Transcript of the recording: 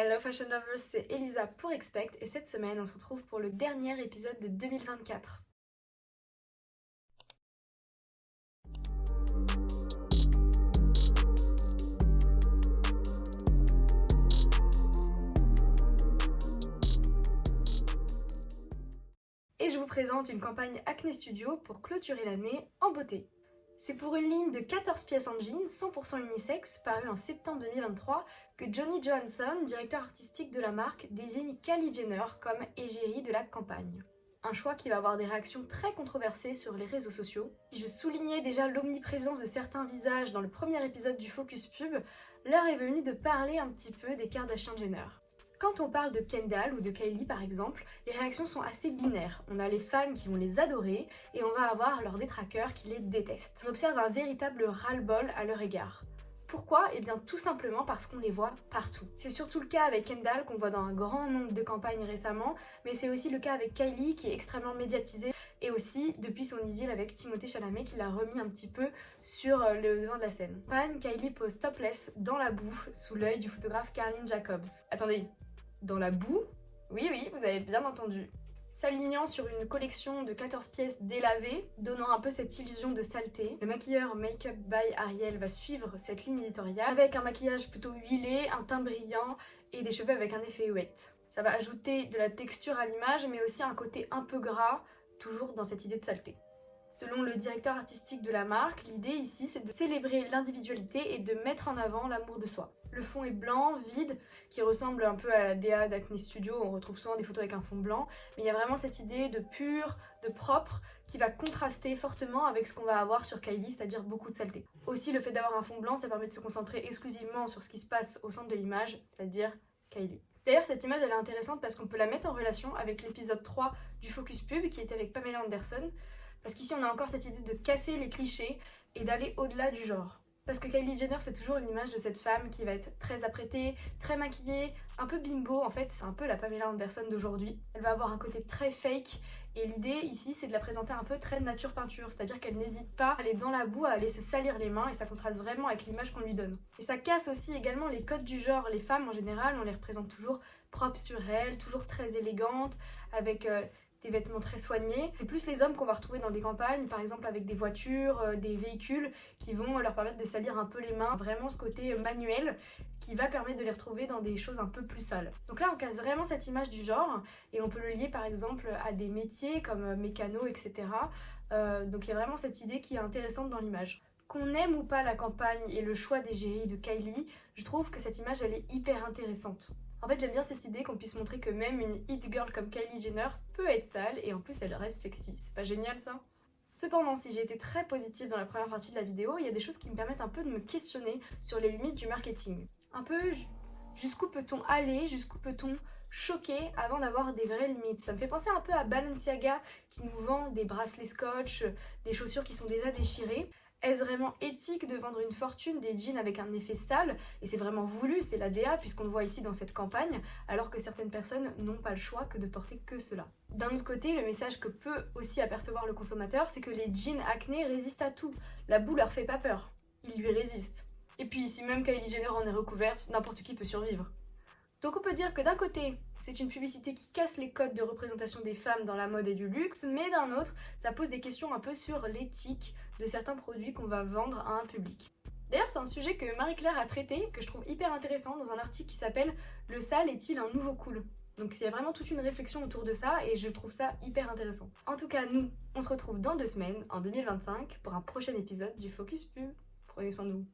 Hello Fashion Lovers, c'est Elisa pour Expect et cette semaine on se retrouve pour le dernier épisode de 2024. Et je vous présente une campagne Acné Studio pour clôturer l'année en beauté. C'est pour une ligne de 14 pièces en jean, 100% unisexe, parue en septembre 2023, que Johnny Johansson, directeur artistique de la marque, désigne Kylie Jenner comme égérie de la campagne. Un choix qui va avoir des réactions très controversées sur les réseaux sociaux. Si je soulignais déjà l'omniprésence de certains visages dans le premier épisode du Focus Pub, l'heure est venue de parler un petit peu des Kardashian Jenner. Quand on parle de Kendall ou de Kylie par exemple, les réactions sont assez binaires. On a les fans qui vont les adorer et on va avoir leurs détraqueurs qui les détestent. On observe un véritable ras-le-bol à leur égard. Pourquoi ? Eh bien tout simplement parce qu'on les voit partout. C'est surtout le cas avec Kendall qu'on voit dans un grand nombre de campagnes récemment, mais c'est aussi le cas avec Kylie qui est extrêmement médiatisée et aussi depuis son idylle avec Timothée Chalamet qui l'a remis un petit peu sur le devant de la scène. Kylie pose topless dans la boue sous l'œil du photographe Carlene Jacobs. Attendez, dans la boue? Oui, vous avez bien entendu. S'alignant sur une collection de 14 pièces délavées, donnant un peu cette illusion de saleté, le maquilleur Makeup by Ariel va suivre cette ligne éditoriale avec un maquillage plutôt huilé, un teint brillant et des cheveux avec un effet wet. Ça va ajouter de la texture à l'image mais aussi un côté un peu gras, toujours dans cette idée de saleté. Selon le directeur artistique de la marque, l'idée ici c'est de célébrer l'individualité et de mettre en avant l'amour de soi. Le fond est blanc, vide, qui ressemble un peu à la DA d'Acné Studio, on retrouve souvent des photos avec un fond blanc, mais il y a vraiment cette idée de pur, de propre, qui va contraster fortement avec ce qu'on va avoir sur Kylie, c'est-à-dire beaucoup de saleté. Aussi le fait d'avoir un fond blanc, ça permet de se concentrer exclusivement sur ce qui se passe au centre de l'image, c'est-à-dire Kylie. D'ailleurs cette image elle est intéressante parce qu'on peut la mettre en relation avec l'épisode 3 du Focus Pub qui était avec Pamela Anderson, parce qu'ici on a encore cette idée de casser les clichés et d'aller au-delà du genre. Parce que Kylie Jenner c'est toujours l'image de cette femme qui va être très apprêtée, très maquillée, un peu bimbo, en fait c'est un peu la Pamela Anderson d'aujourd'hui. Elle va avoir un côté très fake et l'idée ici c'est de la présenter un peu très nature peinture, c'est-à-dire qu'elle n'hésite pas à aller dans la boue, à aller se salir les mains et ça contraste vraiment avec l'image qu'on lui donne. Et ça casse aussi également les codes du genre, les femmes en général on les représente toujours propres sur elles, toujours très élégantes, avec des vêtements très soignés. C'est plus les hommes qu'on va retrouver dans des campagnes, par exemple avec des voitures, des véhicules qui vont leur permettre de salir un peu les mains. Vraiment ce côté manuel qui va permettre de les retrouver dans des choses un peu plus sales. Donc là on casse vraiment cette image du genre et on peut le lier par exemple à des métiers comme mécano, etc. Donc il y a vraiment cette idée qui est intéressante dans l'image. Qu'on aime ou pas la campagne et le choix d'égérie de Kylie, je trouve que cette image elle est hyper intéressante. En fait j'aime bien cette idée qu'on puisse montrer que même une hit girl comme Kylie Jenner peut être sale et en plus elle reste sexy, c'est pas génial ça? Cependant, si j'ai été très positive dans la première partie de la vidéo, il y a des choses qui me permettent un peu de me questionner sur les limites du marketing. Un peu jusqu'où peut-on aller, jusqu'où peut-on choquer avant d'avoir des vraies limites. Ça me fait penser un peu à Balenciaga qui nous vend des bracelets scotch, des chaussures qui sont déjà déchirées. Est-ce vraiment éthique de vendre une fortune des jeans avec un effet sale? Et c'est vraiment voulu, c'est la DA puisqu'on le voit ici dans cette campagne, alors que certaines personnes n'ont pas le choix que de porter que cela. D'un autre côté, le message que peut aussi apercevoir le consommateur, c'est que les jeans acné résistent à tout. La boue leur fait pas peur, ils lui résistent. Et puis si même Kylie Jenner en est recouverte, n'importe qui peut survivre. Donc on peut dire que d'un côté, c'est une publicité qui casse les codes de représentation des femmes dans la mode et du luxe, mais d'un autre, ça pose des questions un peu sur l'éthique de certains produits qu'on va vendre à un public. D'ailleurs, c'est un sujet que Marie-Claire a traité, que je trouve hyper intéressant dans un article qui s'appelle « Le sale est-il un nouveau cool ?» Donc il y a vraiment toute une réflexion autour de ça et je trouve ça hyper intéressant. En tout cas, nous, on se retrouve dans 2 semaines, en 2025, pour un prochain épisode du Focus Pub. Prenez soin de vous.